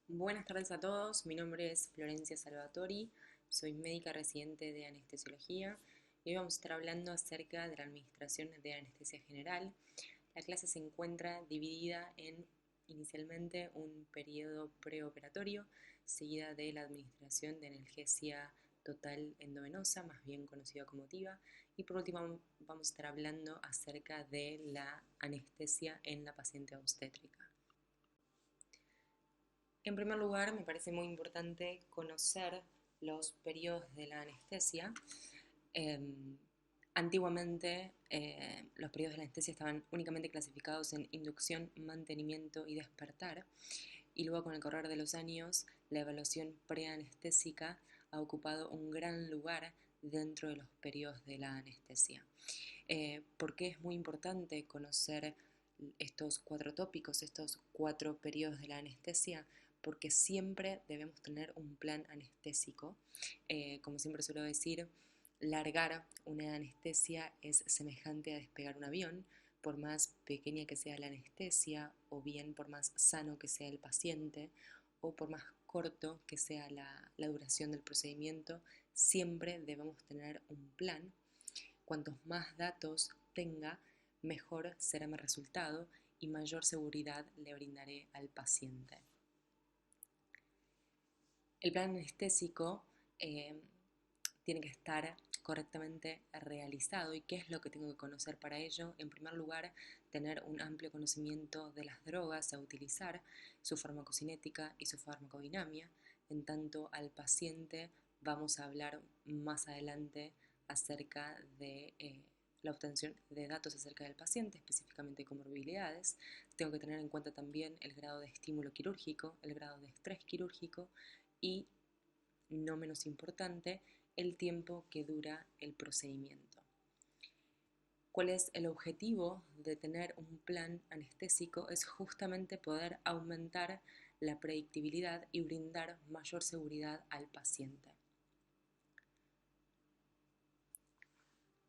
Buenas tardes a todos, mi nombre es Florencia Salvatori, soy médica residente de anestesiología y hoy vamos a estar hablando acerca de la administración de anestesia general. La clase se encuentra dividida en inicialmente un periodo preoperatorio, seguida de la administración de analgesia total endovenosa, más bien conocida como TIVA, y por último vamos a estar hablando acerca de la anestesia en la paciente obstétrica. En primer lugar, me parece muy importante conocer los periodos de la anestesia. Eh, Antiguamente, los periodos de la anestesia estaban únicamente clasificados en inducción, mantenimiento y despertar, y luego con el correr de los años, la evaluación preanestésica ha ocupado un gran lugar dentro de los periodos de la anestesia. ¿Por qué es muy importante conocer estos cuatro tópicos, estos cuatro periodos de la anestesia? Porque siempre debemos tener un plan anestésico. Como siempre suelo decir, largar una anestesia es semejante a despegar un avión, por más pequeña que sea la anestesia, o bien por más sano que sea el paciente, o por más corto que sea la duración del procedimiento, siempre debemos tener un plan. Cuantos más datos tenga, mejor será mi resultado y mayor seguridad le brindaré al paciente. El plan anestésico eh, tiene que estar correctamente realizado. ¿Y qué es lo que tengo que conocer para ello? En primer lugar, tener un amplio conocimiento de las drogas a utilizar, su farmacocinética y su farmacodinamia. En tanto, al paciente vamos a hablar más adelante acerca de la obtención de datos acerca del paciente, específicamente comorbilidades. Tengo que tener en cuenta también el grado de estímulo quirúrgico, el grado de estrés quirúrgico y, no menos importante, el tiempo que dura el procedimiento. ¿Cuál es el objetivo de tener un plan anestésico? Es justamente poder aumentar la predictibilidad y brindar mayor seguridad al paciente.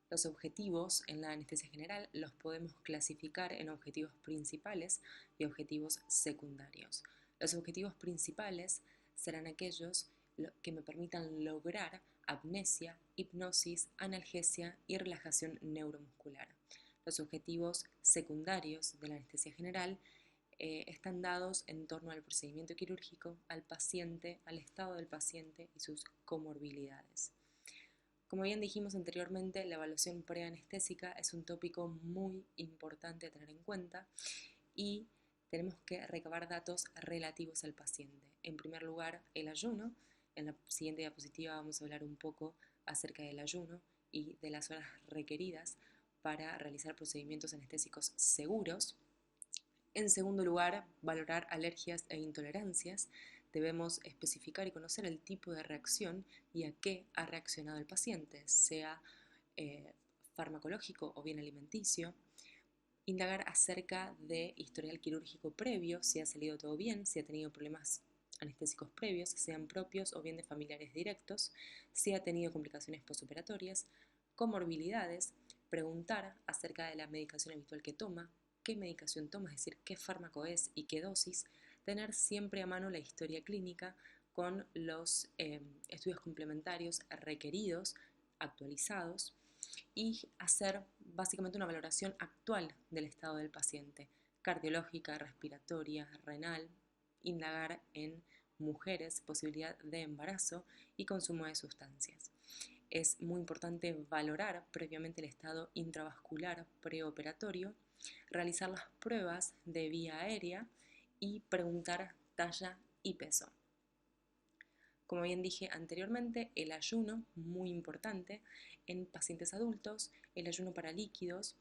Los objetivos en la anestesia general los podemos clasificar en objetivos principales y objetivos secundarios. Los objetivos principales serán aquellos que me permitan lograr apnesia, hipnosis, analgesia y relajación neuromuscular. Los objetivos secundarios de la anestesia general están dados en torno al procedimiento quirúrgico, al paciente, al estado del paciente y sus comorbilidades. Como bien dijimos anteriormente, la evaluación preanestésica es un tópico muy importante a tener en cuenta y tenemos que recabar datos relativos al paciente. En primer lugar, el ayuno. En la siguiente diapositiva vamos a hablar un poco acerca del ayuno y de las horas requeridas para realizar procedimientos anestésicos seguros. En segundo lugar, valorar alergias e intolerancias. Debemos especificar y conocer el tipo de reacción y a qué ha reaccionado el paciente, sea eh, farmacológico o bien alimenticio. Indagar acerca de historial quirúrgico previo, si ha salido todo bien, si ha tenido problemas anestésicos previos, sean propios o bien de familiares directos, si ha tenido complicaciones postoperatorias, comorbilidades, preguntar acerca de la medicación habitual que toma, qué medicación toma, es decir, qué fármaco es y qué dosis, tener siempre a mano la historia clínica con los estudios complementarios requeridos, actualizados, y hacer básicamente una valoración actual del estado del paciente, cardiológica, respiratoria, renal, indagar en mujeres, posibilidad de embarazo y consumo de sustancias. Es muy importante valorar previamente el estado intravascular preoperatorio, realizar las pruebas de vía aérea y preguntar talla y peso. Como bien dije anteriormente, el ayuno, muy importante. En pacientes adultos, el ayuno para líquidos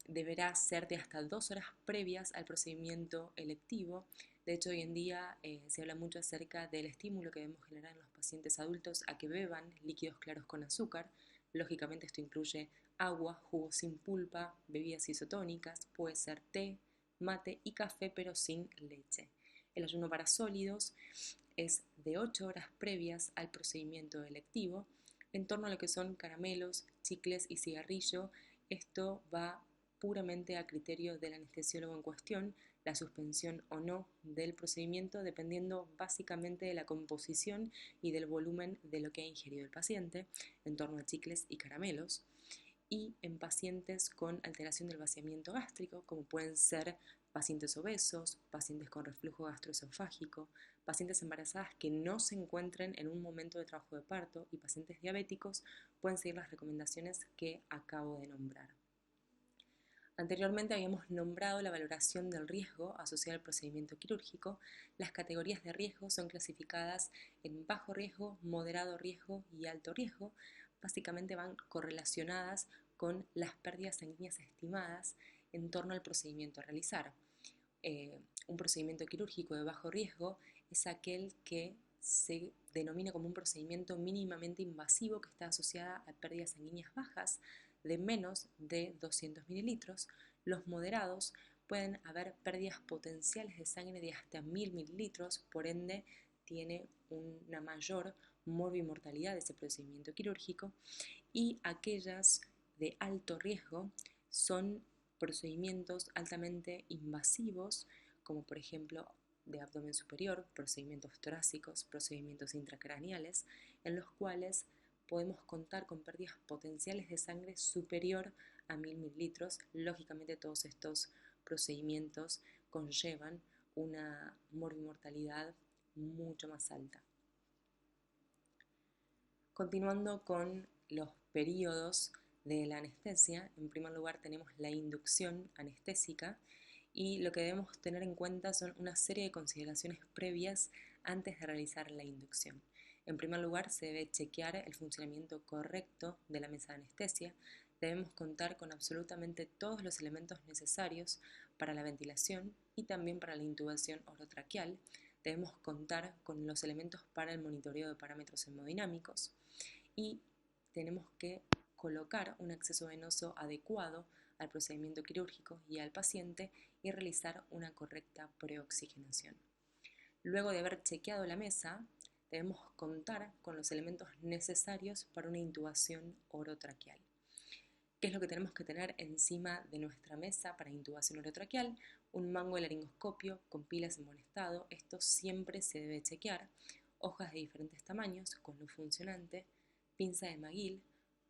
deberá ser de hasta 2 horas previas al procedimiento electivo. De hecho, hoy en día se habla mucho acerca del estímulo que debemos generar en los pacientes adultos a que beban líquidos claros con azúcar. Lógicamente esto incluye agua, jugos sin pulpa, bebidas isotónicas, puede ser té, mate y café, pero sin leche. El ayuno para sólidos es de 8 horas previas al procedimiento electivo, en torno a lo que son caramelos, chicles y cigarrillo. Esto va puramente a criterio del anestesiólogo en cuestión, la suspensión o no del procedimiento dependiendo básicamente de la composición y del volumen de lo que ha ingerido el paciente, en torno a chicles y caramelos, y en pacientes con alteración del vaciamiento gástrico, como pueden ser pacientes obesos, pacientes con reflujo gastroesofágico, pacientes embarazadas que no se encuentren en un momento de trabajo de parto y pacientes diabéticos, pueden seguir las recomendaciones que acabo de nombrar. Anteriormente habíamos nombrado la valoración del riesgo asociado al procedimiento quirúrgico. Las categorías de riesgo son clasificadas en bajo riesgo, moderado riesgo y alto riesgo. Básicamente van correlacionadas con las pérdidas sanguíneas estimadas en torno al procedimiento a realizar. Un procedimiento quirúrgico de bajo riesgo es aquel que se denomina como un procedimiento mínimamente invasivo que está asociada a pérdidas sanguíneas bajas de menos de 200 mililitros. Los moderados pueden haber pérdidas potenciales de sangre de hasta 1000 mililitros, por ende tiene una mayor morbimortalidad de ese procedimiento quirúrgico, y aquellas de alto riesgo son procedimientos altamente invasivos, como por ejemplo de abdomen superior, procedimientos torácicos, procedimientos intracraneales, en los cuales podemos contar con pérdidas potenciales de sangre superior a 1000 mililitros. Lógicamente todos estos procedimientos conllevan una morbimortalidad mucho más alta. Continuando con los periodos de la anestesia, en primer lugar tenemos la inducción anestésica, y lo que debemos tener en cuenta son una serie de consideraciones previas antes de realizar la inducción. En primer lugar, se debe chequear el funcionamiento correcto de la mesa de anestesia. Debemos contar con absolutamente todos los elementos necesarios para la ventilación y también para la intubación orotraqueal. Debemos contar con los elementos para el monitoreo de parámetros hemodinámicos y tenemos que colocar un acceso venoso adecuado al procedimiento quirúrgico y al paciente y realizar una correcta preoxigenación. Luego de haber chequeado la mesa, debemos contar con los elementos necesarios para una intubación orotraqueal. ¿Qué es lo que tenemos que tener encima de nuestra mesa para intubación orotraqueal? Un mango de laringoscopio con pilas en buen estado, esto siempre se debe chequear, hojas de diferentes tamaños con luz funcionante, pinza de McGill,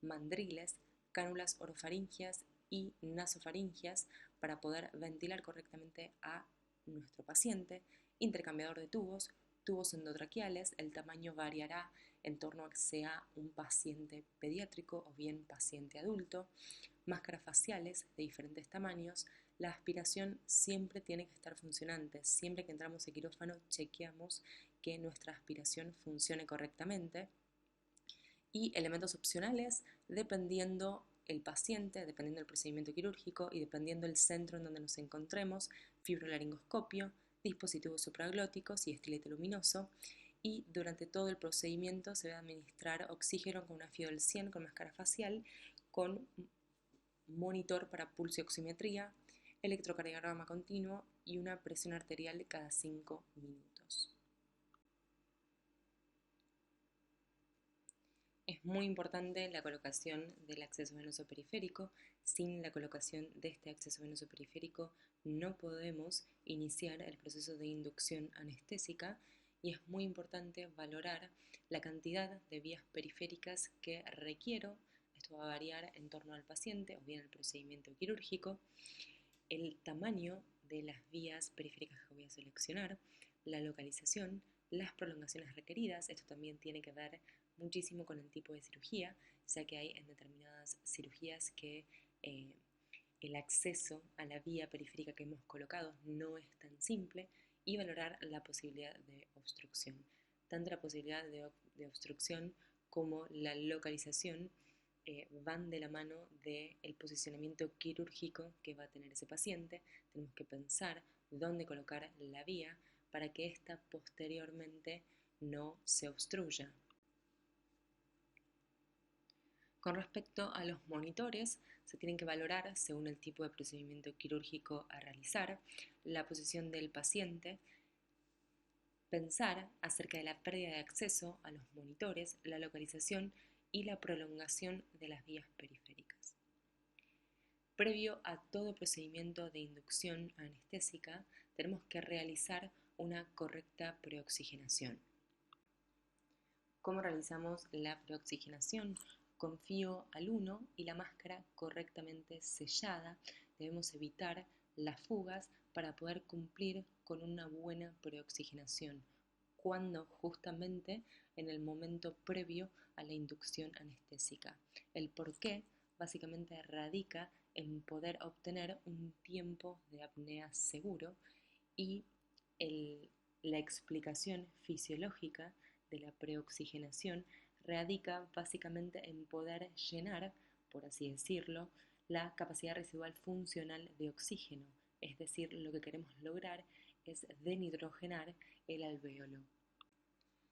mandriles, cánulas orofaringias y nasofaringias para poder ventilar correctamente a nuestro paciente, intercambiador de tubos, tubos endotraqueales. El tamaño variará en torno a que sea un paciente pediátrico o bien paciente adulto, máscaras faciales de diferentes tamaños. La aspiración siempre tiene que estar funcionante. Siempre que entramos al quirófano chequeamos que nuestra aspiración funcione correctamente. Y elementos opcionales dependiendo el paciente, dependiendo del procedimiento quirúrgico y dependiendo el centro en donde nos encontremos: fibrolaringoscopio, dispositivos supraglóticos y estilete luminoso. Y durante todo el procedimiento se va a administrar oxígeno con una FIOL 100 con máscara facial, con monitor para pulso y oximetría, electrocardiograma continuo y una presión arterial cada 5 minutos. Es muy importante la colocación del acceso venoso periférico. Sin la colocación de este acceso venoso periférico no podemos iniciar el proceso de inducción anestésica, y es muy importante valorar la cantidad de vías periféricas que requiero. Esto va a variar en torno al paciente o bien al procedimiento quirúrgico, el tamaño de las vías periféricas que voy a seleccionar, la localización, las prolongaciones requeridas. Esto también tiene que ver muchísimo con el tipo de cirugía, ya que hay en determinadas cirugías que el acceso a la vía periférica que hemos colocado no es tan simple, y valorar la posibilidad de obstrucción. Tanto la posibilidad de obstrucción como la localización van de la mano del posicionamiento quirúrgico que va a tener ese paciente. Tenemos que pensar dónde colocar la vía para que ésta posteriormente no se obstruya. Con respecto a los monitores, se tienen que valorar, según el tipo de procedimiento quirúrgico a realizar, la posición del paciente, pensar acerca de la pérdida de acceso a los monitores, la localización y la prolongación de las vías periféricas. Previo a todo procedimiento de inducción anestésica, tenemos que realizar una correcta preoxigenación. ¿Cómo realizamos la preoxigenación? Con FiO al 1 y la máscara correctamente sellada. Debemos evitar las fugas para poder cumplir con una buena preoxigenación, cuando justamente en el momento previo a la inducción anestésica. El por qué básicamente radica en poder obtener un tiempo de apnea seguro y la explicación fisiológica de la preoxigenación radica básicamente en poder llenar, por así decirlo, la capacidad residual funcional de oxígeno, es decir, lo que queremos lograr es denidrogenar el alvéolo.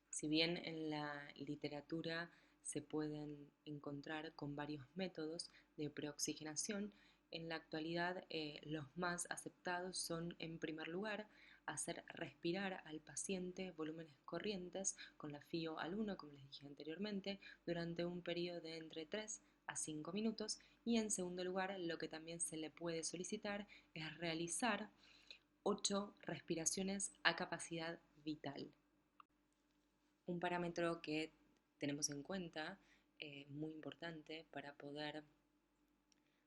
Si bien en la literatura se pueden encontrar con varios métodos de preoxigenación, en la actualidad los más aceptados son, en primer lugar, hacer respirar al paciente volúmenes corrientes con la FiO al 1, como les dije anteriormente, durante un periodo de entre 3 a 5 minutos, y en segundo lugar, lo que también se le puede solicitar es realizar 8 respiraciones a capacidad vital. Un parámetro que tenemos en cuenta, muy importante para poder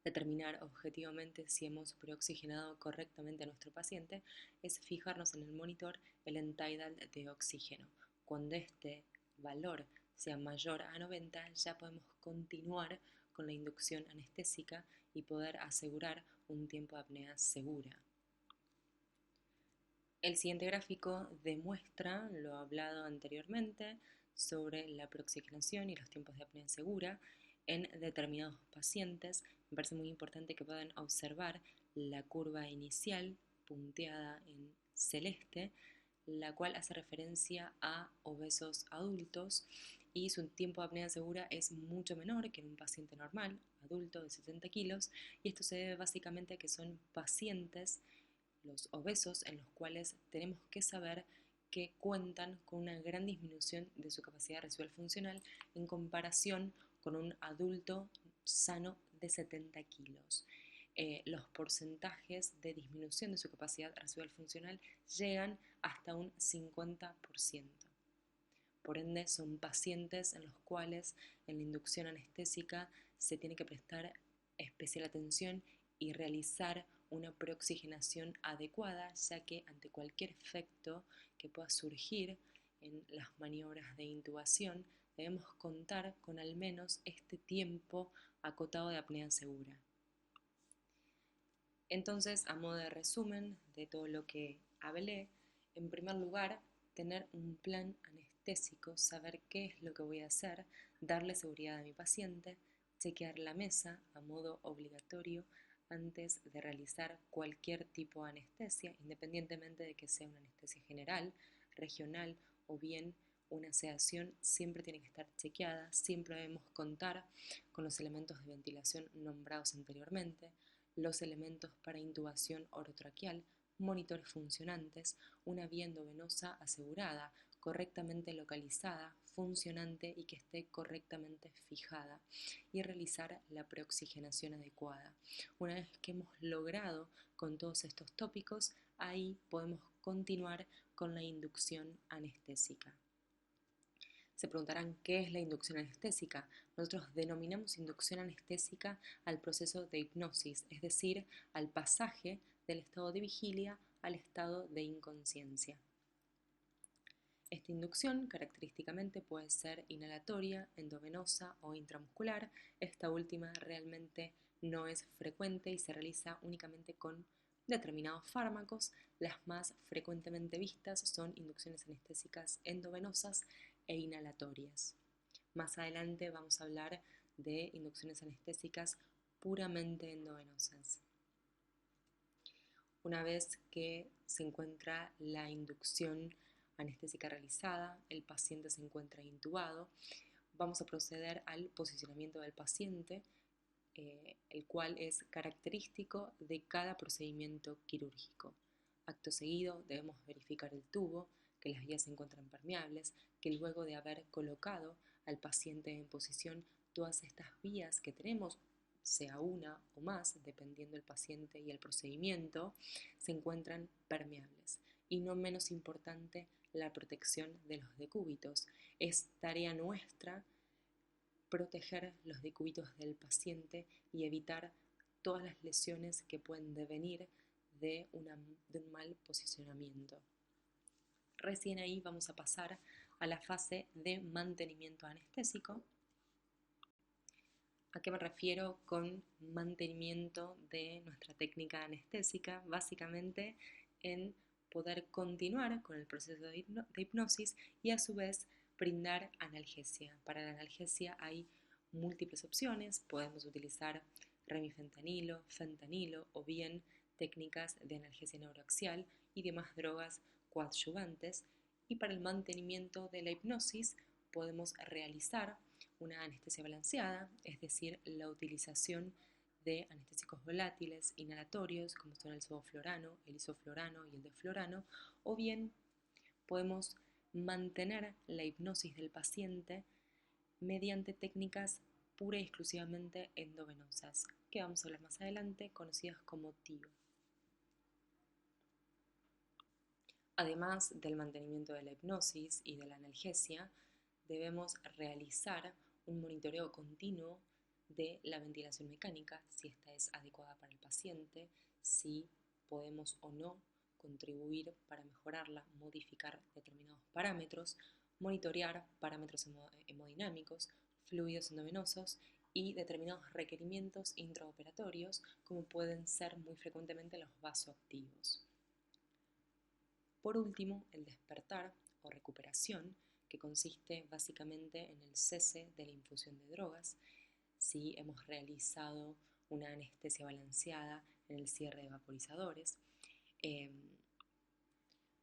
determinar objetivamente si hemos preoxigenado correctamente a nuestro paciente, es fijarnos en el monitor el end-tidal de oxígeno. Cuando este valor sea mayor a 90, ya podemos continuar con la inducción anestésica y poder asegurar un tiempo de apnea segura. El siguiente gráfico demuestra lo hablado anteriormente sobre la preoxigenación y los tiempos de apnea segura en determinados pacientes. Me parece muy importante que puedan observar la curva inicial punteada en celeste, la cual hace referencia a obesos adultos y su tiempo de apnea segura es mucho menor que en un paciente normal, adulto de 70 kilos, y esto se debe básicamente a que son pacientes, los obesos, en los cuales tenemos que saber que cuentan con una gran disminución de su capacidad residual funcional en comparación con un adulto sano de 70 kilos. Los porcentajes de disminución de su capacidad residual funcional llegan hasta un 50%. Por ende, son pacientes en los cuales en la inducción anestésica se tiene que prestar especial atención y realizar una preoxigenación adecuada, ya que ante cualquier efecto que pueda surgir en las maniobras de intubación, debemos contar con al menos este tiempo acotado de apnea segura. Entonces, a modo de resumen de todo lo que hablé, en primer lugar, tener un plan anestésico, saber qué es lo que voy a hacer, darle seguridad a mi paciente, chequear la mesa a modo obligatorio antes de realizar cualquier tipo de anestesia, independientemente de que sea una anestesia general, regional o bien una sedación, siempre tiene que estar chequeada, siempre debemos contar con los elementos de ventilación nombrados anteriormente, los elementos para intubación orotraqueal, monitores funcionantes, una vía endovenosa asegurada, correctamente localizada, funcionante y que esté correctamente fijada, y realizar la preoxigenación adecuada. Una vez que hemos logrado con todos estos tópicos, ahí podemos continuar con la inducción anestésica. Se preguntarán qué es la inducción anestésica. Nosotros denominamos inducción anestésica al proceso de hipnosis, es decir, al pasaje del estado de vigilia al estado de inconsciencia. Esta inducción característicamente puede ser inhalatoria, endovenosa o intramuscular. Esta última realmente no es frecuente y se realiza únicamente con determinados fármacos. Las más frecuentemente vistas son inducciones anestésicas endovenosas e inhalatorias. Más adelante vamos a hablar de inducciones anestésicas puramente endovenosas. Una vez que se encuentra la inducción anestésica realizada, el paciente se encuentra intubado, vamos a proceder al posicionamiento del paciente, el cual es característico de cada procedimiento quirúrgico. Acto seguido debemos verificar el tubo, que las vías se encuentran permeables, que luego de haber colocado al paciente en posición, todas estas vías que tenemos sea una o más, dependiendo del paciente y el procedimiento, se encuentran permeables. Y no menos importante, la protección de los decúbitos. Es tarea nuestra proteger los decúbitos del paciente y evitar todas las lesiones que pueden devenir de un mal posicionamiento. Recién ahí vamos a pasar a la fase de mantenimiento anestésico. ¿A qué me refiero con mantenimiento de nuestra técnica anestésica? Básicamente en poder continuar con el proceso de hipnosis y a su vez brindar analgesia. Para la analgesia hay múltiples opciones, podemos utilizar remifentanilo, fentanilo o bien técnicas de analgesia neuroaxial y demás drogas coadyuvantes. Y para el mantenimiento de la hipnosis podemos realizar una anestesia balanceada, es decir, la utilización de anestésicos volátiles inhalatorios como son el sevoflurano, el isoflurano y el deflurano, o bien podemos mantener la hipnosis del paciente mediante técnicas pura y exclusivamente endovenosas, que vamos a hablar más adelante, conocidas como TIO. Además del mantenimiento de la hipnosis y de la analgesia, debemos realizar un monitoreo continuo de la ventilación mecánica, si esta es adecuada para el paciente, si podemos o no contribuir para mejorarla, modificar determinados parámetros, monitorear parámetros hemodinámicos, fluidos endovenosos y determinados requerimientos intraoperatorios, como pueden ser muy frecuentemente los vasoactivos. Por último, el despertar o recuperación, que consiste básicamente en el cese de la infusión de drogas, si hemos realizado una anestesia balanceada en el cierre de vaporizadores.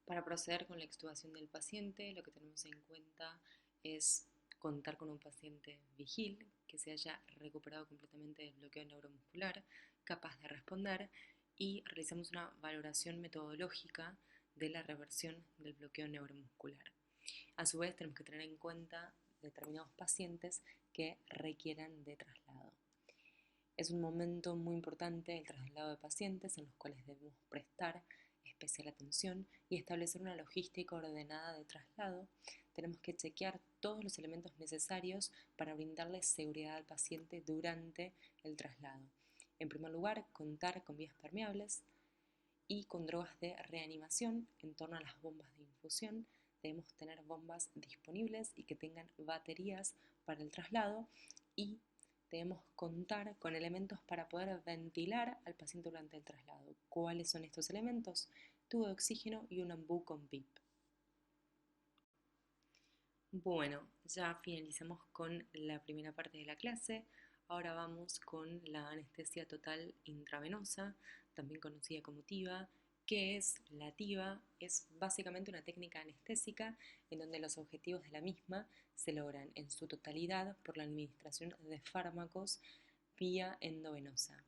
Para proceder con la extubación del paciente, lo que tenemos en cuenta es contar con un paciente vigil, que se haya recuperado completamente del bloqueo neuromuscular, capaz de responder, y realizamos una valoración metodológica de la reversión del bloqueo neuromuscular. A su vez, tenemos que tener en cuenta determinados pacientes que requieran de traslado. Es un momento muy importante el traslado de pacientes en los cuales debemos prestar especial atención y establecer una logística ordenada de traslado. Tenemos que chequear todos los elementos necesarios para brindarle seguridad al paciente durante el traslado. En primer lugar, contar con vías permeables y con drogas de reanimación. En torno a las bombas de infusión, debemos tener bombas disponibles y que tengan baterías para el traslado, y debemos contar con elementos para poder ventilar al paciente durante el traslado. ¿Cuáles son estos elementos? Tubo de oxígeno y un ombú con PIP. Bueno, ya finalizamos con la primera parte de la clase. Ahora vamos con la anestesia total intravenosa, también conocida como TIVA. ¿Qué es la TIVA? Es básicamente una técnica anestésica en donde los objetivos de la misma se logran en su totalidad por la administración de fármacos vía endovenosa.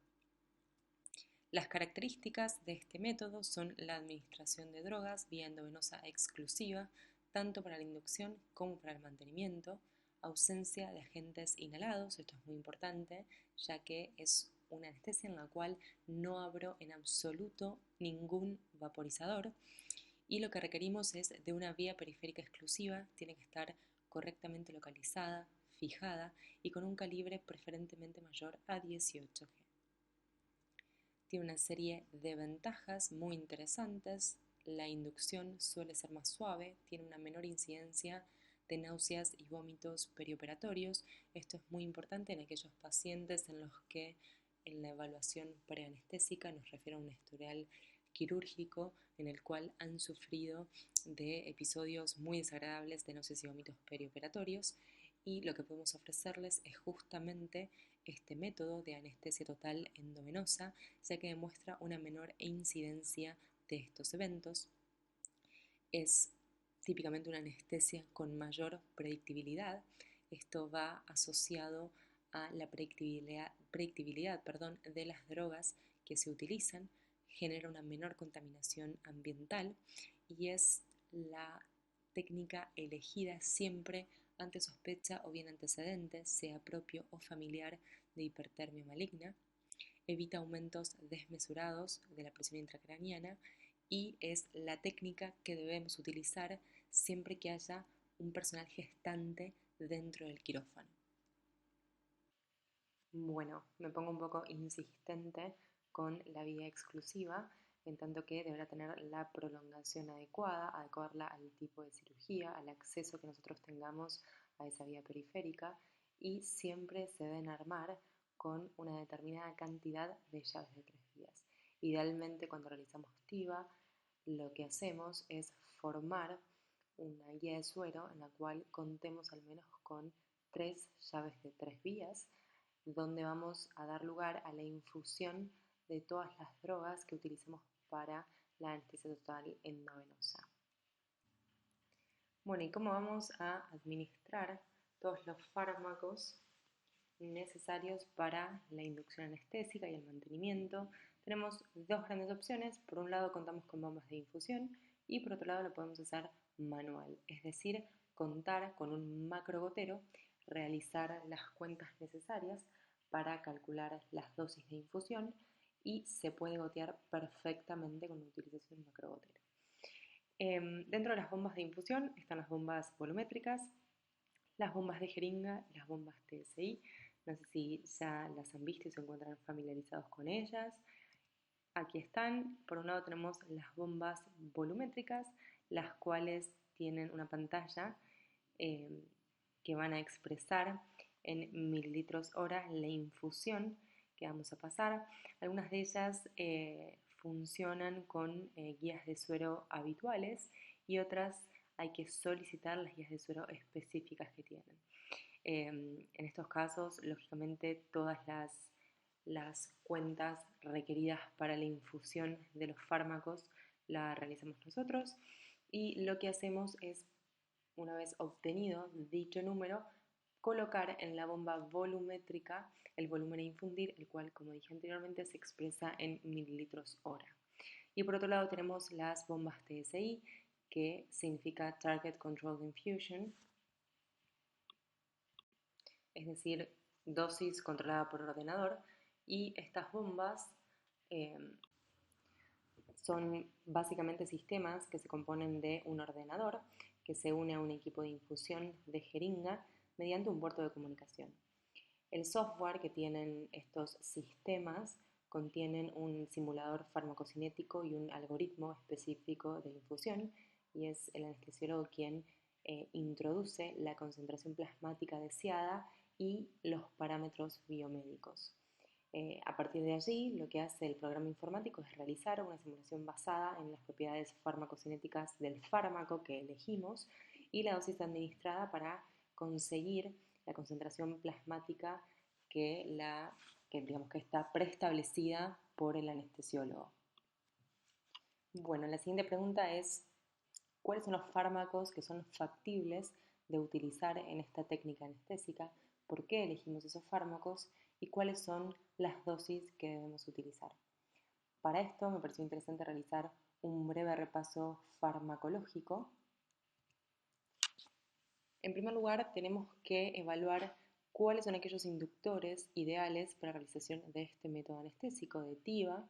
Las características de este método son la administración de drogas vía endovenosa exclusiva, tanto para la inducción como para el mantenimiento, ausencia de agentes inhalados, esto es muy importante, ya que es una anestesia en la cual no abro en absoluto ningún vaporizador, y lo que requerimos es de una vía periférica exclusiva, tiene que estar correctamente localizada, fijada y con un calibre preferentemente mayor a 18G. Tiene una serie de ventajas muy interesantes. La inducción suele ser más suave, tiene una menor incidencia de náuseas y vómitos perioperatorios. Esto es muy importante en aquellos pacientes en los que en la evaluación preanestésica nos refiere a un historial quirúrgico en el cual han sufrido de episodios muy desagradables de náuseas y vómitos perioperatorios, y lo que podemos ofrecerles es justamente este método de anestesia total endovenosa, ya que demuestra una menor incidencia de estos eventos. Es típicamente una anestesia con mayor predictibilidad. Esto va asociado a la predictibilidad de las drogas que se utilizan, genera una menor contaminación ambiental y es la técnica elegida siempre ante sospecha o bien antecedentes, sea propio o familiar, de hipertermia maligna, evita aumentos desmesurados de la presión intracraniana y es la técnica que debemos utilizar siempre que haya un personal gestante dentro del quirófano. Bueno, me pongo un poco insistente con la vía exclusiva, en tanto que deberá tener la prolongación adecuada, adecuarla al tipo de cirugía, al acceso que nosotros tengamos a esa vía periférica y siempre se deben armar con una determinada cantidad de llaves de 3 vías. Idealmente, cuando realizamos TIVA, lo que hacemos es formar una guía de suero en la cual contemos al menos con 3 llaves de 3 vías, donde vamos a dar lugar a la infusión de todas las drogas que utilicemos para la anestesia total endovenosa. Bueno, ¿y cómo vamos a administrar todos los fármacos necesarios para la inducción anestésica y el mantenimiento? Tenemos dos grandes opciones. Por un lado contamos con bombas de infusión y por otro lado lo podemos hacer manual, es decir, contar con un macrogotero, realizar las cuentas necesarias para calcular las dosis de infusión y se puede gotear perfectamente con la utilización de un macrogotero. Dentro de las bombas de infusión están las bombas volumétricas, las bombas de jeringa y las bombas TSI. No sé si ya las han visto y se encuentran familiarizados con ellas. Aquí están. Por un lado tenemos las bombas volumétricas, las cuales tienen una pantalla que van a expresar en mililitros hora la infusión que vamos a pasar. Algunas de ellas funcionan con guías de suero habituales y otras hay que solicitar las guías de suero específicas que tienen. En estos casos, lógicamente, todas las cuentas requeridas para la infusión de los fármacos la realizamos nosotros y lo que hacemos es, una vez obtenido dicho número, colocar en la bomba volumétrica el volumen a infundir, el cual, como dije anteriormente, se expresa en mililitros hora. Y por otro lado tenemos las bombas TSI, que significa Target Controlled Infusion, es decir, dosis controlada por ordenador, y estas bombas eh, son básicamente sistemas que se componen de un ordenador que se une a un equipo de infusión de jeringa mediante un puerto de comunicación. El software que tienen estos sistemas contienen un simulador farmacocinético y un algoritmo específico de infusión, y es el anestesiólogo quien introduce la concentración plasmática deseada y los parámetros biomédicos. A partir de allí, lo que hace el programa informático es realizar una simulación basada en las propiedades farmacocinéticas del fármaco que elegimos y la dosis administrada para conseguir la concentración plasmática que digamos que está preestablecida por el anestesiólogo. Bueno, la siguiente pregunta es, ¿cuáles son los fármacos que son factibles de utilizar en esta técnica anestésica? ¿Por qué elegimos esos fármacos? ¿Y cuáles son las dosis que debemos utilizar? Para esto me pareció interesante realizar un breve repaso farmacológico. En primer lugar, tenemos que evaluar cuáles son aquellos inductores ideales para la realización de este método anestésico de TIVA.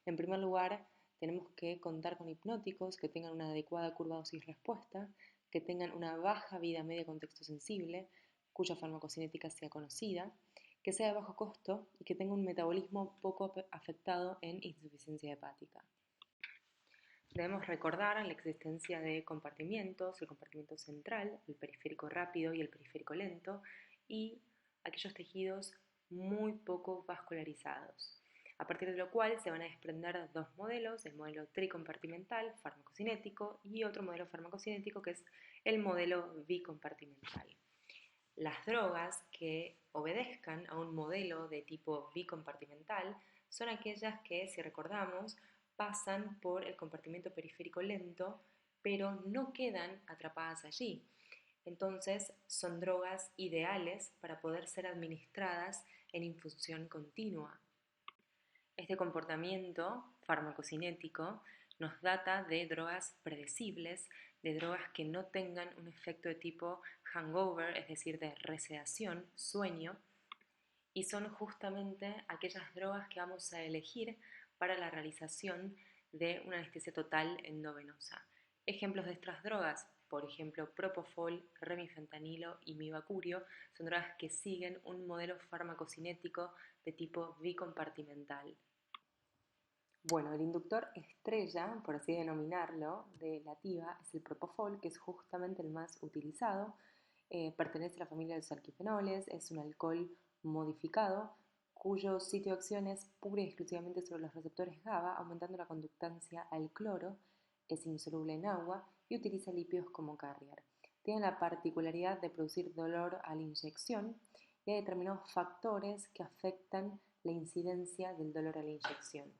En primer lugar, tenemos que contar con hipnóticos que tengan una adecuada curva dosis-respuesta, que tengan una baja vida media contexto sensible, cuya farmacocinética sea conocida, que sea de bajo costo y que tenga un metabolismo poco afectado en insuficiencia hepática. Debemos recordar la existencia de compartimientos, el compartimiento central, el periférico rápido y el periférico lento, y aquellos tejidos muy poco vascularizados, a partir de lo cual se van a desprender dos modelos, el modelo tricompartimental farmacocinético y otro modelo farmacocinético que es el modelo bicompartimental. Las drogas que obedezcan a un modelo de tipo bicompartimental son aquellas que, si recordamos, pasan por el compartimento periférico lento, pero no quedan atrapadas allí. Entonces, son drogas ideales para poder ser administradas en infusión continua. Este comportamiento farmacocinético nos data de drogas predecibles, de drogas que no tengan un efecto de tipo hangover, es decir, de resedación, sueño, y son justamente aquellas drogas que vamos a elegir para la realización de una anestesia total endovenosa. Ejemplos de estas drogas, por ejemplo, propofol, remifentanilo y mibacurio, son drogas que siguen un modelo farmacocinético de tipo bicompartimental. Bueno, el inductor estrella, por así denominarlo, de la TIVA es el propofol, que es justamente el más utilizado. Pertenece a la familia de los alquifenoles, es un alcohol modificado cuyo sitio de acción es pura y exclusivamente sobre los receptores GABA, aumentando la conductancia al cloro, es insoluble en agua y utiliza lípidos como carrier. Tiene la particularidad de producir dolor a la inyección y hay determinados factores que afectan la incidencia del dolor a la inyección.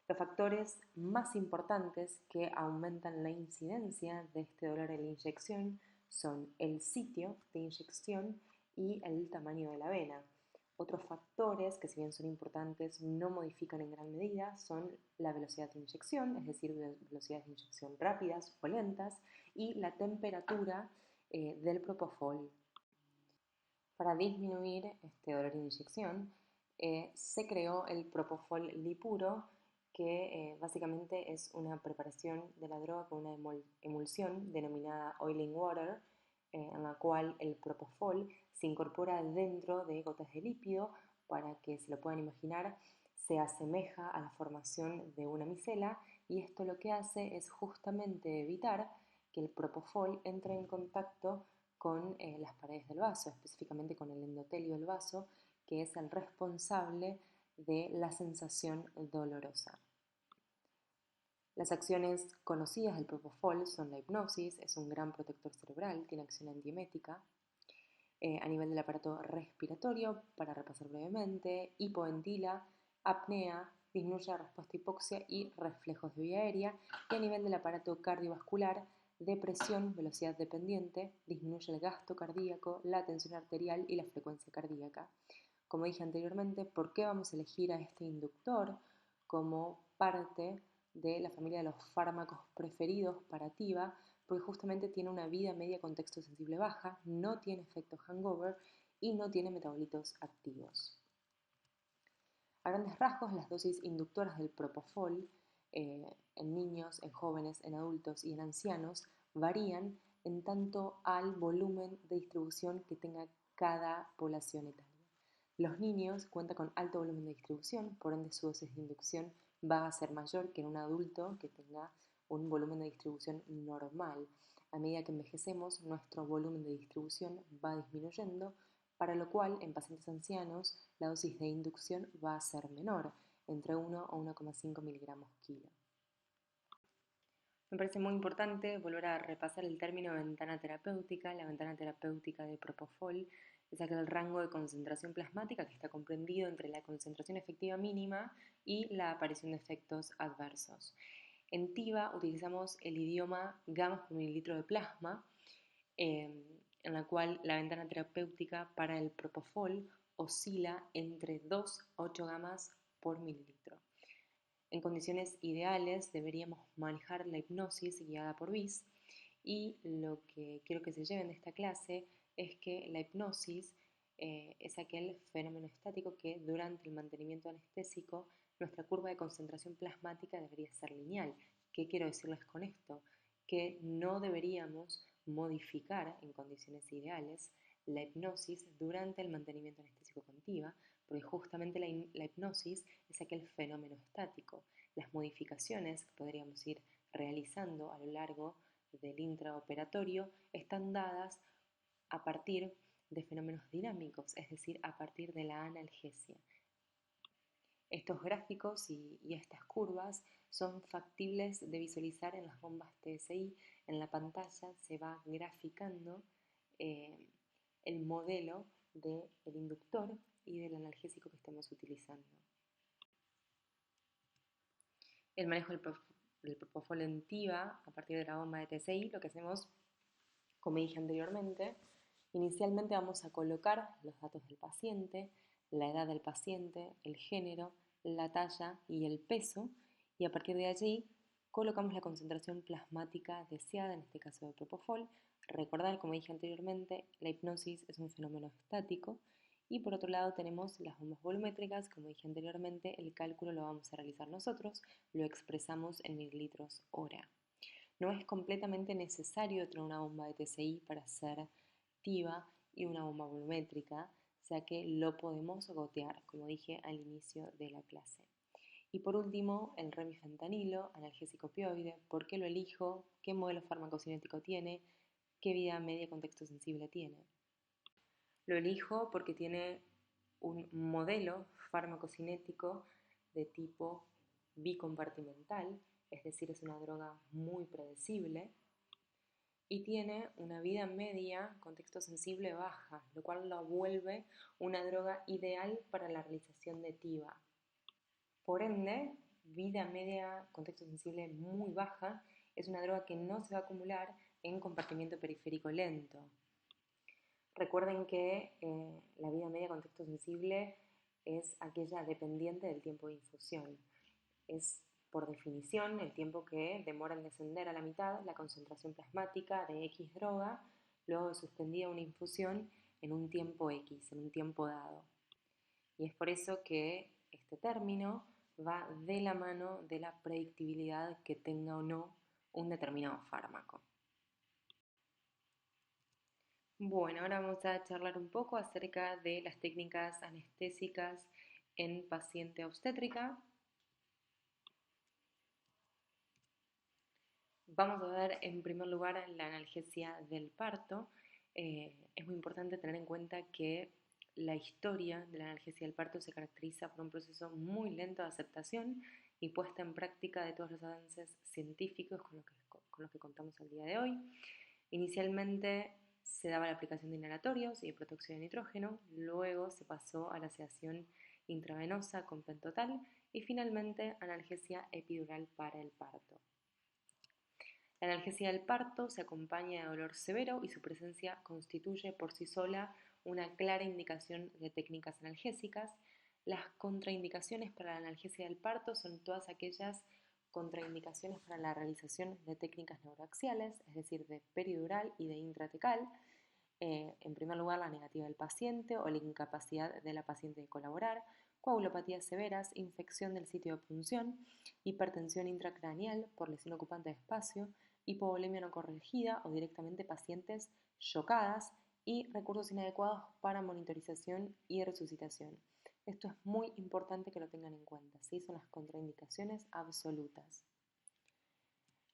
Los factores más importantes que aumentan la incidencia de este dolor en la inyección son el sitio de inyección y el tamaño de la vena. Otros factores que, si bien son importantes, no modifican en gran medida son la velocidad de inyección, es decir, velocidades de inyección rápidas o lentas, y la temperatura del propofol. Para disminuir este dolor de inyección, se creó el propofol dipuro, que básicamente es una preparación de la droga con una emulsión denominada oiling water, en la cual el propofol se incorpora dentro de gotas de lípido. Para que se lo puedan imaginar, se asemeja a la formación de una micela, y esto lo que hace es justamente evitar que el propofol entre en contacto con las paredes del vaso, específicamente con el endotelio del vaso, que es el responsable de la sensación dolorosa. Las acciones conocidas del propofol son la hipnosis, es un gran protector cerebral, tiene acción antiemética. A nivel del aparato respiratorio, para repasar brevemente, hipoventila, apnea, disminuye la respuesta a hipoxia y reflejos de vía aérea. Y a nivel del aparato cardiovascular, depresión, velocidad dependiente, disminuye el gasto cardíaco, la tensión arterial y la frecuencia cardíaca. Como dije anteriormente, ¿por qué vamos a elegir a este inductor como parte de la familia de los fármacos preferidos para TIVA? Porque justamente tiene una vida media contexto sensible baja, no tiene efecto hangover y no tiene metabolitos activos. A grandes rasgos, las dosis inductoras del propofol en niños, en jóvenes, en adultos y en ancianos varían en tanto al volumen de distribución que tenga cada población etaria. Los niños cuentan con alto volumen de distribución, por ende su dosis de inducción va a ser mayor que en un adulto que tenga un volumen de distribución normal. A medida que envejecemos, nuestro volumen de distribución va disminuyendo, para lo cual en pacientes ancianos la dosis de inducción va a ser menor, entre 1 o 1,5 miligramos kilo. Me parece muy importante volver a repasar el término ventana terapéutica. La ventana terapéutica de propofol es aquel rango de concentración plasmática que está comprendido entre la concentración efectiva mínima y la aparición de efectos adversos. En TIVA utilizamos el idioma gamas por mililitro de plasma, en la cual la ventana terapéutica para el propofol oscila entre 2 a 8 gamas por mililitro. En condiciones ideales deberíamos manejar la hipnosis guiada por BIS, y lo que quiero que se lleven de esta clase es que la hipnosis es aquel fenómeno estático que durante el mantenimiento anestésico nuestra curva de concentración plasmática debería ser lineal. ¿Qué quiero decirles con esto? Que no deberíamos modificar en condiciones ideales la hipnosis durante el mantenimiento anestésico con TIVA, porque justamente la hipnosis es aquel fenómeno estático. Las modificaciones que podríamos ir realizando a lo largo del intraoperatorio están dadas a partir de fenómenos dinámicos, es decir, a partir de la analgesia. Estos gráficos y estas curvas son factibles de visualizar en las bombas TSI. En la pantalla se va graficando el modelo del inductor y del analgésico que estemos utilizando. El manejo del propofol en TIVA a partir de la bomba de TSI, lo que hacemos, como dije anteriormente, inicialmente vamos a colocar los datos del paciente, la edad del paciente, el género, la talla y el peso, y a partir de allí colocamos la concentración plasmática deseada, en este caso de propofol. Recordar, como dije anteriormente, la hipnosis es un fenómeno estático Y por otro lado tenemos las bombas volumétricas, como dije anteriormente, el cálculo lo vamos a realizar nosotros, lo expresamos en mililitros hora. No es completamente necesario tener una bomba de TCI para ser TIVA y una bomba volumétrica, ya que lo podemos gotear, como dije al inicio de la clase. Y por último, el remifentanilo, analgésico opioide. ¿Por qué lo elijo? ¿Qué modelo farmacocinético tiene? ¿Qué vida media contexto sensible tiene? Lo elijo porque tiene un modelo farmacocinético de tipo bicompartimental, es decir, es una droga muy predecible y tiene una vida media contexto sensible baja, lo cual la vuelve una droga ideal para la realización de TIVA. Por ende, vida media contexto sensible muy baja es una droga que no se va a acumular en compartimiento periférico lento. Recuerden que la vida media contexto sensible es aquella dependiente del tiempo de infusión. Es, por definición, el tiempo que demora en descender a la mitad la concentración plasmática de X droga, luego de suspendida una infusión en un tiempo X, en un tiempo dado. Y es por eso que este término va de la mano de la predictibilidad que tenga o no un determinado fármaco. Bueno, ahora vamos a charlar un poco acerca de las técnicas anestésicas en paciente obstétrica. Vamos a ver en primer lugar la analgesia del parto. Es muy importante tener en cuenta que la historia de la analgesia del parto se caracteriza por un proceso muy lento de aceptación y puesta en práctica de todos los avances científicos con los que contamos el día de hoy. Inicialmente se daba la aplicación de inhalatorios y de protección de nitrógeno, luego se pasó a la sedación intravenosa con pentotal y finalmente analgesia epidural para el parto. La analgesia del parto se acompaña de dolor severo y su presencia constituye por sí sola una clara indicación de técnicas analgésicas. Las contraindicaciones para la analgesia del parto son todas aquellas contraindicaciones para la realización de técnicas neuroaxiales, es decir, de peridural y de intratecal. En primer lugar, la negativa del paciente o la incapacidad de la paciente de colaborar, coagulopatías severas, infección del sitio de punción, hipertensión intracraneal por lesión ocupante de espacio, hipovolemia no corregida o directamente pacientes chocadas y recursos inadecuados para monitorización y resucitación. Esto es muy importante que lo tengan en cuenta, ¿sí? Son las contraindicaciones absolutas.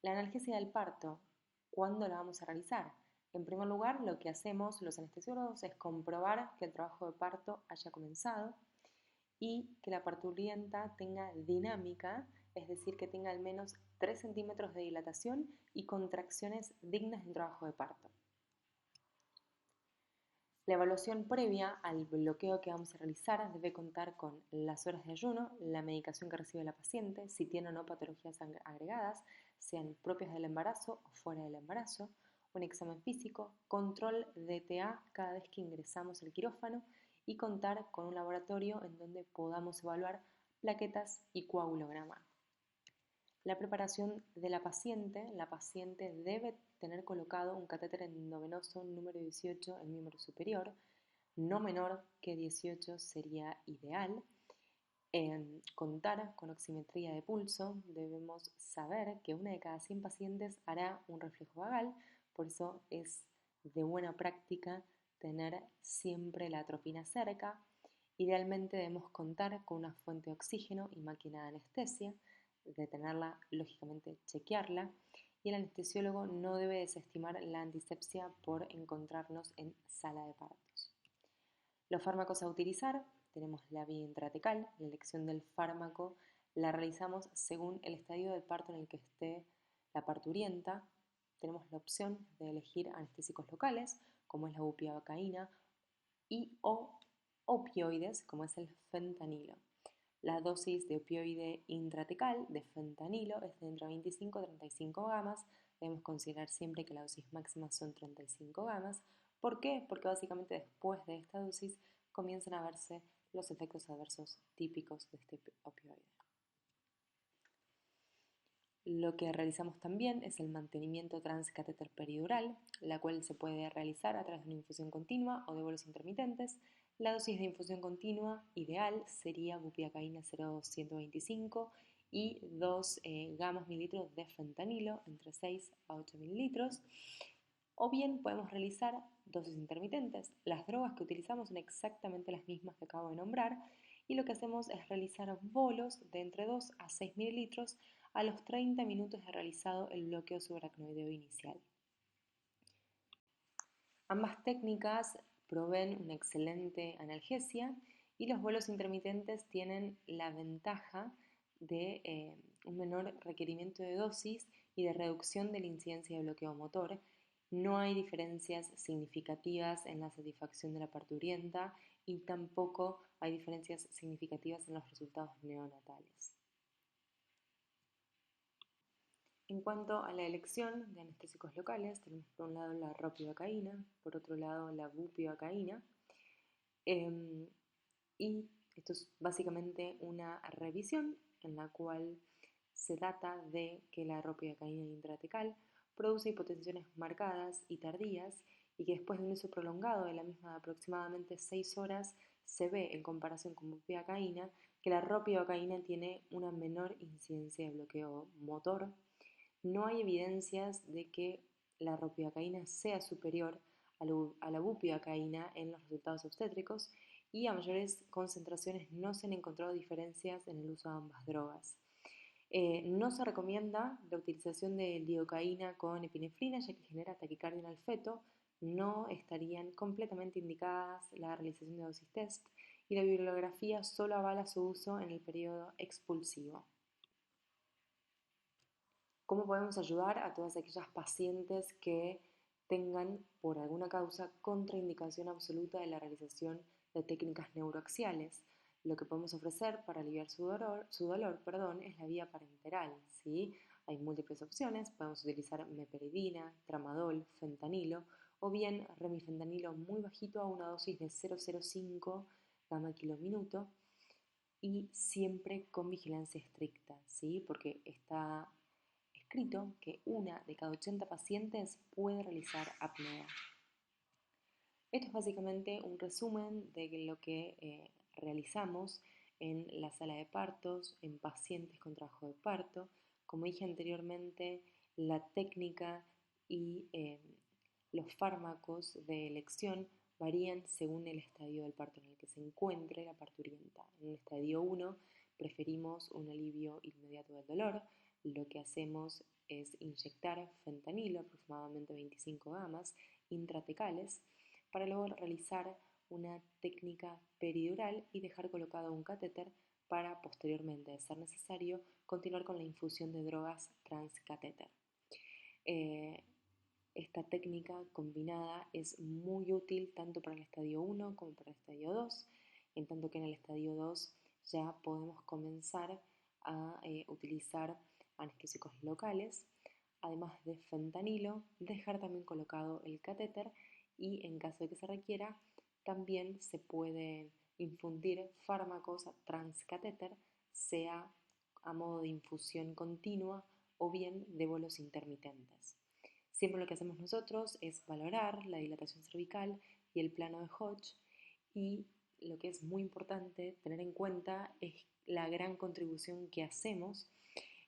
La analgesia del parto, ¿cuándo la vamos a realizar? En primer lugar, lo que hacemos los anestesiólogos es comprobar que el trabajo de parto haya comenzado y que la parturienta tenga dinámica, es decir, que tenga al menos 3 centímetros de dilatación y contracciones dignas de un trabajo de parto. La evaluación previa al bloqueo que vamos a realizar debe contar con las horas de ayuno, la medicación que recibe la paciente, si tiene o no patologías agregadas, sean propias del embarazo o fuera del embarazo, un examen físico, control de TA cada vez que ingresamos al quirófano y contar con un laboratorio en donde podamos evaluar plaquetas y coagulograma. La preparación de la paciente debe tener colocado un catéter endovenoso número 18 en miembro superior, no menor que 18 sería ideal. Contar con oximetría de pulso, debemos saber que una de cada 100 pacientes hará un reflejo vagal, por eso es de buena práctica tener siempre la atropina cerca. Idealmente debemos contar con una fuente de oxígeno y máquina de anestesia, de tenerla, lógicamente chequearla, y el anestesiólogo no debe desestimar la antisepsia por encontrarnos en sala de partos. Los fármacos a utilizar, tenemos la vía intratecal, la elección del fármaco la realizamos según el estadio del parto en el que esté la parturienta. Tenemos la opción de elegir anestésicos locales, como es la bupivacaína, y o opioides, como es el fentanilo. La dosis de opioide intratecal de fentanilo es de entre 25 y 35 gamas. Debemos considerar siempre que la dosis máxima son 35 gamas. ¿Por qué? Porque básicamente después de esta dosis comienzan a verse los efectos adversos típicos de este opioide. Lo que realizamos también es el mantenimiento transcatéter peridural, la cual se puede realizar a través de una infusión continua o de bolos intermitentes. La dosis de infusión continua ideal sería bupivacaína 0,225 y 2 gamas mililitros de fentanilo entre 6 a 8 mililitros. O bien podemos realizar dosis intermitentes. Las drogas que utilizamos son exactamente las mismas que acabo de nombrar y lo que hacemos es realizar bolos de entre 2 a 6 mililitros a los 30 minutos de realizado el bloqueo subaracnoideo inicial. Ambas técnicas proveen una excelente analgesia y los bolos intermitentes tienen la ventaja de un menor requerimiento de dosis y de reducción de la incidencia de bloqueo motor. No hay diferencias significativas en la satisfacción de la parturienta y tampoco hay diferencias significativas en los resultados neonatales. En cuanto a la elección de anestésicos locales, tenemos por un lado la ropivacaína, por otro lado la bupivacaína, y esto es básicamente una revisión en la cual se data de que la ropivacaína intratecal produce hipotensiones marcadas y tardías y que después de un uso prolongado de la misma de aproximadamente 6 horas se ve en comparación con bupivacaína que la ropivacaína tiene una menor incidencia de bloqueo motor. No hay evidencias de que la ropivacaína sea superior a la bupivacaína en los resultados obstétricos y a mayores concentraciones no se han encontrado diferencias en el uso de ambas drogas. No se recomienda la utilización de lidocaína con epinefrina ya que genera taquicardia en el feto. No estarían completamente indicadas la realización de dosis test y la bibliografía solo avala su uso en el periodo expulsivo. ¿Cómo podemos ayudar a todas aquellas pacientes que tengan por alguna causa contraindicación absoluta de la realización de técnicas neuroaxiales? Lo que podemos ofrecer para aliviar su dolor, es la vía parenteral, ¿sí? Hay múltiples opciones, podemos utilizar meperidina, tramadol, fentanilo o bien remifentanilo muy bajito a una dosis de 0,05 gamma kilominuto y siempre con vigilancia estricta, ¿sí? Porque está escrito que una de cada 80 pacientes puede realizar apnea. Esto es básicamente un resumen de lo que realizamos en la sala de partos, en pacientes con trabajo de parto. Como dije anteriormente, la técnica y los fármacos de elección varían según el estadio del parto en el que se encuentre la parturienta. En el estadio 1 preferimos un alivio inmediato del dolor. Lo que hacemos es inyectar fentanilo, aproximadamente 25 gamas, intratecales, para luego realizar una técnica peridural y dejar colocado un catéter para posteriormente, de ser necesario, continuar con la infusión de drogas transcatéter. Esta técnica combinada es muy útil tanto para el estadio 1 como para el estadio 2, en tanto que en el estadio 2 ya podemos comenzar a utilizar anestésicos locales, además de fentanilo, dejar también colocado el catéter y en caso de que se requiera, también se pueden infundir fármacos transcatéter, sea a modo de infusión continua o bien de bolos intermitentes. Siempre lo que hacemos nosotros es valorar la dilatación cervical y el plano de Hodge y lo que es muy importante tener en cuenta es la gran contribución que hacemos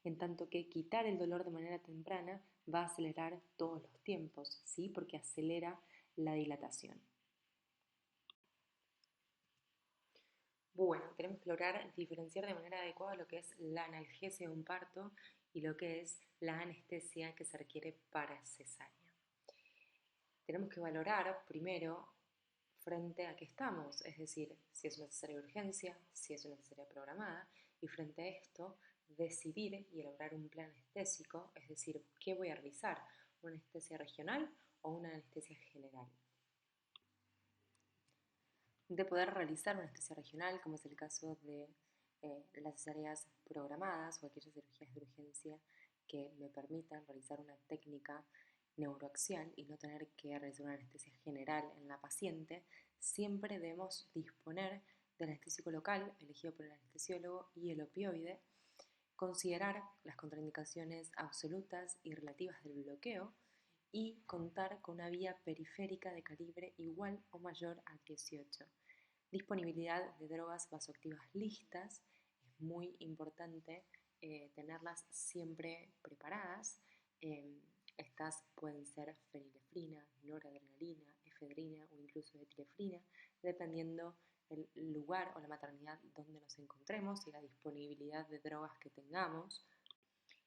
en tanto que quitar el dolor de manera temprana va a acelerar todos los tiempos, ¿sí? Porque acelera la dilatación. Bueno, tenemos que lograr diferenciar de manera adecuada lo que es la analgesia de un parto y lo que es la anestesia que se requiere para cesárea. Tenemos que valorar primero frente a qué estamos, es decir, si es una cesárea de urgencia, si es una cesárea programada, y frente a esto decidir y elaborar un plan anestésico, es decir, ¿qué voy a realizar? ¿Una anestesia regional o una anestesia general? De poder realizar una anestesia regional, como es el caso de las cesáreas programadas o aquellas cirugías de urgencia que me permitan realizar una técnica neuroaxial y no tener que realizar una anestesia general en la paciente, siempre debemos disponer del anestésico local elegido por el anestesiólogo y el opioide, considerar las contraindicaciones absolutas y relativas del bloqueo y contar con una vía periférica de calibre igual o mayor a 18. Disponibilidad de drogas vasoactivas listas. Es muy importante tenerlas siempre preparadas. Estas pueden ser fenilefrina, noradrenalina, efedrina o incluso etilefrina, dependiendo del lugar o la maternidad donde nos encontremos y la disponibilidad de drogas que tengamos.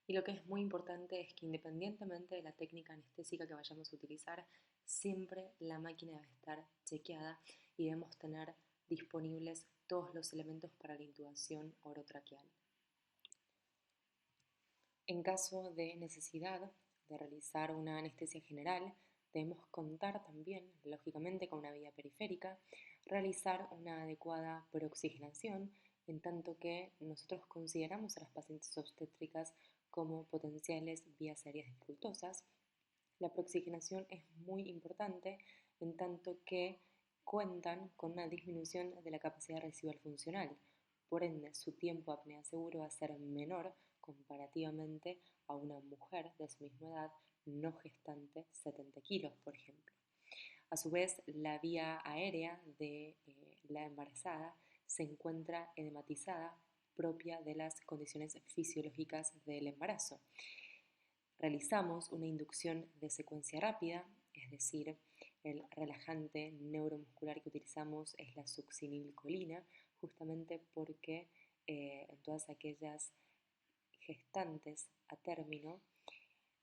Y lo que es muy importante es que independientemente de la técnica anestésica que vayamos a utilizar, siempre la máquina debe estar chequeada y debemos tener disponibles todos los elementos para la intubación orotraqueal. En caso de necesidad de realizar una anestesia general, debemos contar también, lógicamente, con una vía periférica, realizar una adecuada peroxigenación, en tanto que nosotros consideramos a las pacientes obstétricas como potenciales vías aéreas dificultosas. La peroxigenación es muy importante en tanto que cuentan con una disminución de la capacidad residual funcional. Por ende, su tiempo apnea seguro va a ser menor comparativamente a una mujer de su misma edad no gestante 70 kilos, por ejemplo. A su vez, la vía aérea de la embarazada se encuentra edematizada, propia de las condiciones fisiológicas del embarazo. Realizamos una inducción de secuencia rápida, es decir, el relajante neuromuscular que utilizamos es la succinilcolina, justamente porque en todas aquellas gestantes a término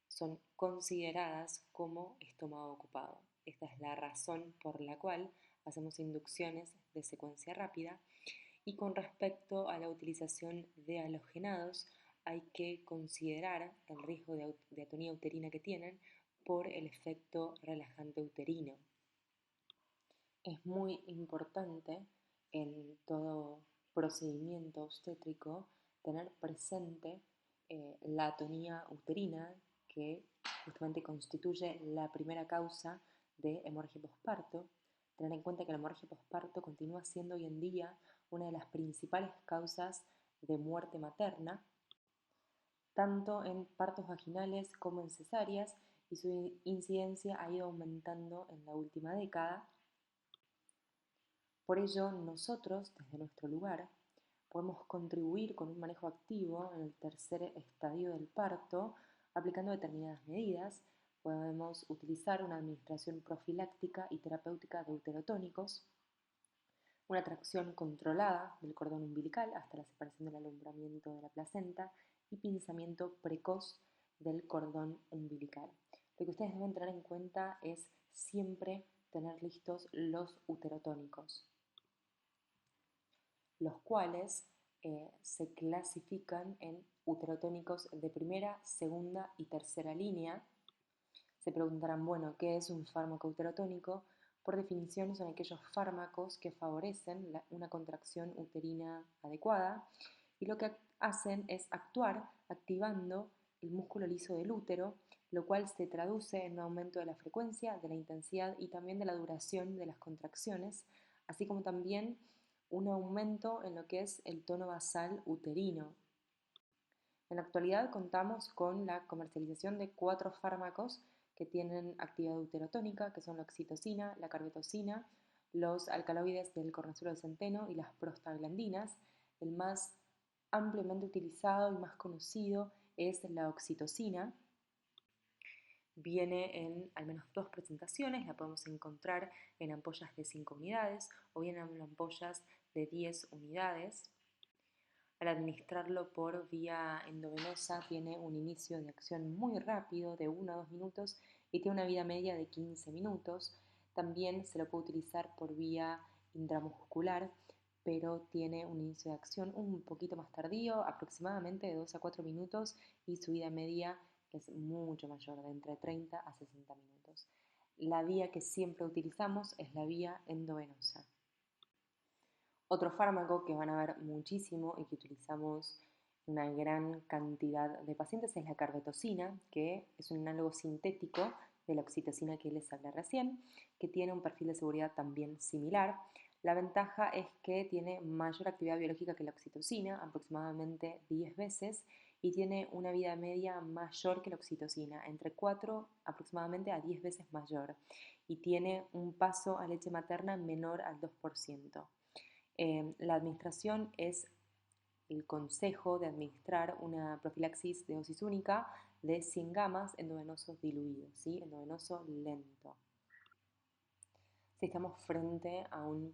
son consideradas como estómago ocupado. Esta es la razón por la cual hacemos inducciones de secuencia rápida. Y con respecto a la utilización de halogenados, hay que considerar el riesgo de atonía uterina que tienen por el efecto relajante uterino. Es muy importante en todo procedimiento obstétrico tener presente la atonía uterina, que justamente constituye la primera causa de hemorragia posparto. Tener en cuenta que la hemorragia posparto continúa siendo hoy en día una de las principales causas de muerte materna, tanto en partos vaginales como en cesáreas, y su incidencia ha ido aumentando en la última década. Por ello, nosotros, desde nuestro lugar, podemos contribuir con un manejo activo en el tercer estadio del parto, aplicando determinadas medidas. Podemos utilizar una administración profiláctica y terapéutica de uterotónicos, una tracción controlada del cordón umbilical hasta la separación del alumbramiento de la placenta y pinzamiento precoz del cordón umbilical. Lo que ustedes deben tener en cuenta es siempre tener listos los uterotónicos, los cuales se clasifican en uterotónicos de primera, segunda y tercera línea. Se preguntarán, bueno, ¿qué es un fármaco uterotónico? Por definición son aquellos fármacos que favorecen una contracción uterina adecuada y lo que hacen es actuar activando el músculo liso del útero, lo cual se traduce en un aumento de la frecuencia, de la intensidad y también de la duración de las contracciones, así como también un aumento en lo que es el tono basal uterino. En la actualidad contamos con la comercialización de 4 fármacos que tienen actividad uterotónica, que son la oxitocina, la carbetocina, los alcaloides del cornezuelo de centeno y las prostaglandinas. El más ampliamente utilizado y más conocido es la oxitocina. Viene en al menos 2 presentaciones, la podemos encontrar en ampollas de 5 unidades o bien en ampollas de 10 unidades. Al administrarlo por vía endovenosa tiene un inicio de acción muy rápido, de 1 a 2 minutos, y tiene una vida media de 15 minutos. También se lo puede utilizar por vía intramuscular, pero tiene un inicio de acción un poquito más tardío, aproximadamente de 2 a 4 minutos, y su vida media es mucho mayor, de entre 30 a 60 minutos. La vía que siempre utilizamos es la vía endovenosa. Otro fármaco que van a ver muchísimo y que utilizamos una gran cantidad de pacientes es la carbetocina, que es un análogo sintético de la oxitocina que les hablé recién, que tiene un perfil de seguridad también similar. La ventaja es que tiene mayor actividad biológica que la oxitocina, aproximadamente 10 veces, y tiene una vida media mayor que la oxitocina, entre 4 aproximadamente a 10 veces mayor, y tiene un paso a leche materna menor al 2%. La administración es el consejo de administrar una profilaxis de dosis única de 100 gamas endovenosos diluidos, ¿sí? Endovenoso lento. Si estamos frente a un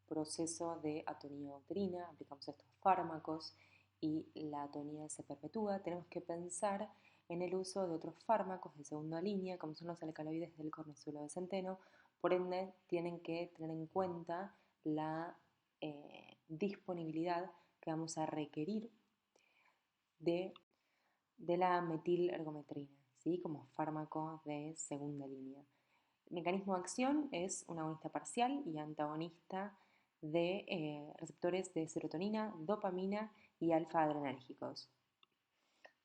proceso de atonía uterina, aplicamos estos fármacos y la atonía se perpetúa, tenemos que pensar en el uso de otros fármacos de segunda línea, como son los alcaloides del cornezuelo de centeno. Por ende, tienen que tener en cuenta la disponibilidad que vamos a requerir de la metilergometrina, ¿sí? Como fármaco de segunda línea. El mecanismo de acción es un agonista parcial y antagonista de receptores de serotonina, dopamina y alfa-adrenérgicos.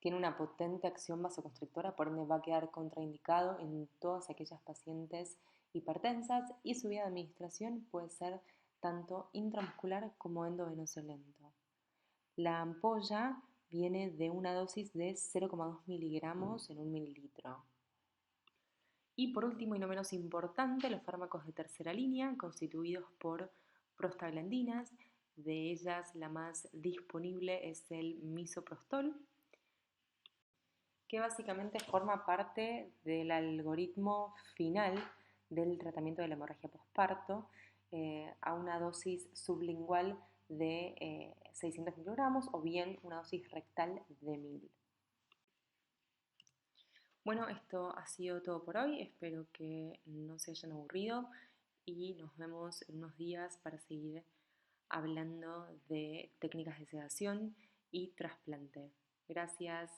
Tiene una potente acción vasoconstrictora, por ende va a quedar contraindicado en todas aquellas pacientes hipertensas y su vía de administración puede ser tanto intramuscular como endovenoso lento. La ampolla viene de una dosis de 0,2 miligramos en 1 mililitro. Y por último y no menos importante, los fármacos de tercera línea constituidos por prostaglandinas. De ellas la más disponible es el misoprostol, que básicamente forma parte del algoritmo final del tratamiento de la hemorragia posparto a una dosis sublingual de 600 microgramos o bien una dosis rectal de 1000. Bueno, esto ha sido todo por hoy. Espero que no se hayan aburrido y nos vemos en unos días para seguir hablando de técnicas de sedación y trasplante. Gracias.